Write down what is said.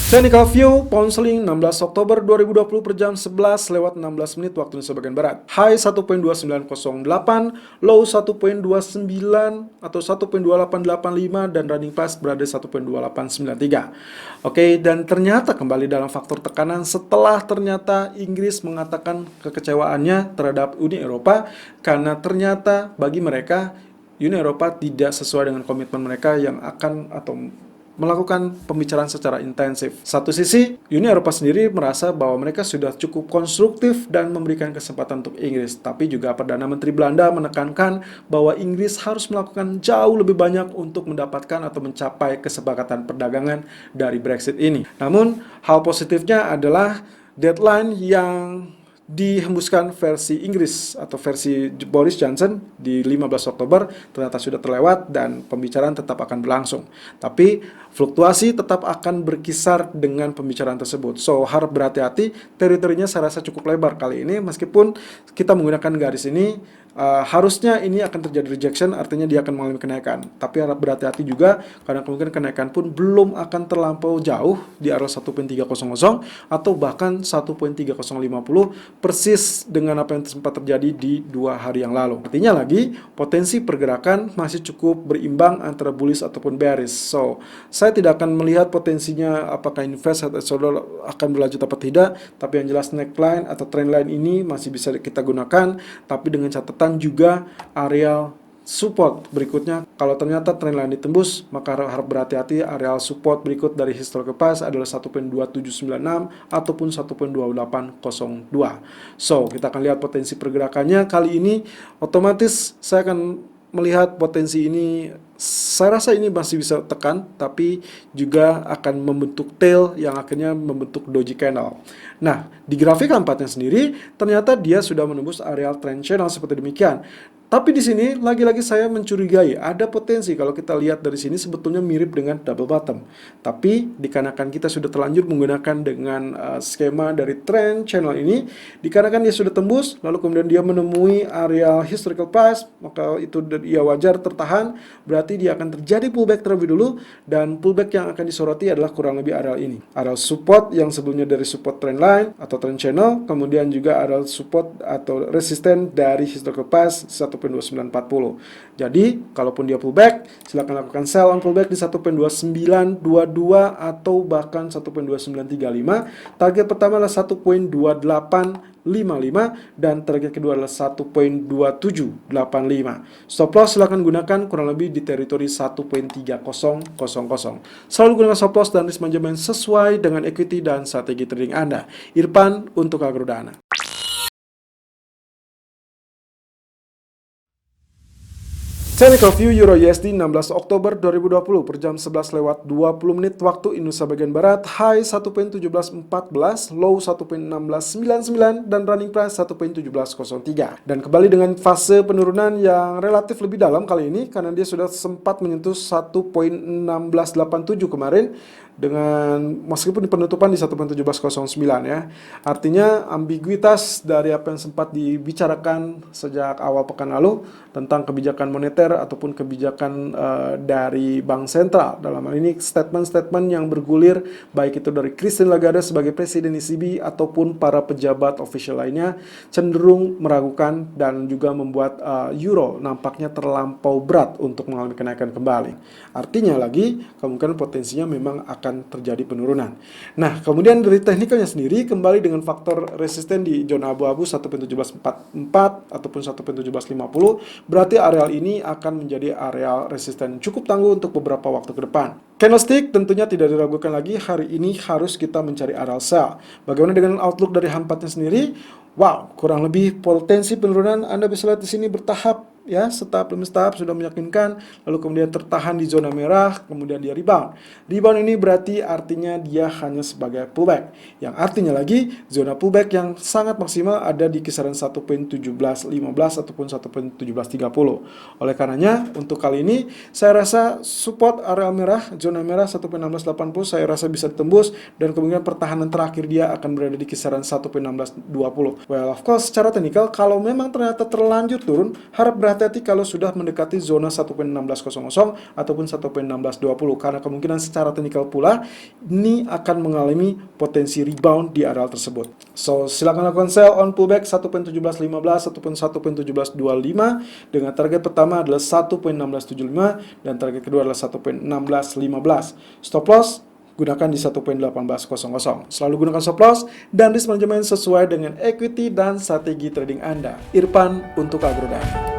Technical View, pound sterling 16 Oktober 2020 per jam 11 lewat 16 menit waktu Indonesia bagian Barat. High 1.2908, low 1.29 atau 1.2885 dan running price berada 1.2893. Oke, dan ternyata kembali dalam faktor tekanan setelah ternyata Inggris mengatakan kekecewaannya terhadap Uni Eropa karena ternyata bagi mereka Uni Eropa tidak sesuai dengan komitmen mereka yang akan atau melakukan pembicaraan secara intensif. Satu sisi, Uni Eropa sendiri merasa bahwa mereka sudah cukup konstruktif dan memberikan kesempatan untuk Inggris. Tapi juga Perdana Menteri Belanda menekankan bahwa Inggris harus melakukan jauh lebih banyak untuk mendapatkan atau mencapai kesepakatan perdagangan dari Brexit ini. Namun, hal positifnya adalah deadline yang dihembuskan versi Inggris atau versi Boris Johnson di 15 Oktober ternyata sudah terlewat dan pembicaraan tetap akan berlangsung. Tapi fluktuasi tetap akan berkisar dengan pembicaraan tersebut. So, harap berhati-hati, teritorinya saya rasa cukup lebar kali ini meskipun kita menggunakan garis ini. Harusnya ini akan terjadi rejection, artinya dia akan mengalami kenaikan. Tapi harap berhati-hati juga, karena kemungkinan kenaikan pun belum akan terlampau jauh di area 1.300 atau bahkan 1.3050 persis dengan apa yang sempat terjadi di 2 hari yang lalu. Artinya lagi, potensi pergerakan masih cukup berimbang antara bullish ataupun bearish. So, saya tidak akan melihat potensinya apakah invest atau akan berlanjut atau tidak, tapi yang jelas neckline atau trendline ini masih bisa kita gunakan, tapi dengan catatan juga area support berikutnya. Kalau ternyata trendline ditembus, maka harap berhati-hati, area support berikut dari historical price adalah 1.2796 ataupun 1.2802. So, kita akan lihat potensi pergerakannya kali ini. Otomatis saya akan melihat potensi ini, saya rasa ini masih bisa tekan, tapi juga akan membentuk tail yang akhirnya membentuk doji candle. Nah, di grafik keempatnya sendiri, ternyata dia sudah menembus area trend channel seperti demikian. Tapi di sini lagi-lagi saya mencurigai ada potensi kalau kita lihat dari sini sebetulnya mirip dengan double bottom. Tapi dikarenakan kita sudah terlanjur menggunakan dengan skema dari trend channel ini, dikarenakan dia sudah tembus lalu kemudian dia menemui area historical price, maka itu dia wajar tertahan, berarti dia akan terjadi pullback terlebih dulu, dan pullback yang akan disoroti adalah kurang lebih area ini. Area support yang sebelumnya dari support trend line atau trend channel, kemudian juga area support atau resisten dari historical price 1.2940. Jadi, kalaupun dia pullback, silakan lakukan sell on pullback di 1.2922 atau bahkan 1.2935. Target pertama adalah 1.2855 dan target kedua adalah 1.2785. Stop loss silakan gunakan kurang lebih di teritori 1.3000. Selalu gunakan stop loss dan risk management sesuai dengan equity dan strategi trading Anda. Irfan untuk Agrodana. Technical View Euro USD 16 Oktober 2020 per jam 11 lewat 20 menit waktu Indonesia bagian Barat. High 1.1714, low 1.1699 dan running price 1.1703. Dan kembali dengan fase penurunan yang relatif lebih dalam kali ini karena dia sudah sempat menyentuh 1.1687 kemarin dengan meskipun penutupan di 1.1709 ya. Artinya ambiguitas dari apa yang sempat dibicarakan sejak awal pekan lalu tentang kebijakan moneter ataupun kebijakan dari bank sentral. Dalam hal ini statement-statement yang bergulir baik itu dari Christine Lagarde sebagai presiden ECB ataupun para pejabat official lainnya cenderung meragukan dan juga membuat euro nampaknya terlampau berat untuk mengalami kenaikan kembali. Artinya lagi kemungkinan potensinya memang akan terjadi penurunan. Nah, kemudian dari teknikalnya sendiri kembali dengan faktor resisten di zona abu-abu 1.1744 ataupun 1.1750, berarti areal ini akan menjadi areal resisten cukup tangguh untuk beberapa waktu ke depan. Candlestick tentunya tidak diragukan lagi, hari ini harus kita mencari areal sell. Bagaimana dengan outlook dari H4-nya sendiri? Wow, kurang lebih potensi penurunan Anda bisa lihat di sini bertahap ya, setahap demi setahap sudah meyakinkan, lalu kemudian tertahan di zona merah, kemudian dia rebound. Rebound ini berarti artinya dia hanya sebagai pullback. Yang artinya lagi, zona pullback yang sangat maksimal ada di kisaran 1.1715 ataupun 1.1730. Oleh karenanya, untuk kali ini, saya rasa support area merah, zona merah 1.1680, saya rasa bisa ditembus, dan kemudian pertahanan terakhir dia akan berada di kisaran 1.1620. Well, of course, secara teknikal, kalau memang ternyata terlanjur turun, harap berhati hati-hati kalau sudah mendekati zona 1.1600 ataupun 1.1620 karena kemungkinan secara teknikal pula ini akan mengalami potensi rebound di area tersebut. So, silakan lakukan sell on pullback 1.1715 ataupun 1.1725 dengan target pertama adalah 1.1675 dan target kedua adalah 1.1615. Stop loss gunakan di 1.1800. Selalu gunakan stop loss dan risk management sesuai dengan equity dan strategi trading Anda. Irfan untuk Agrodan.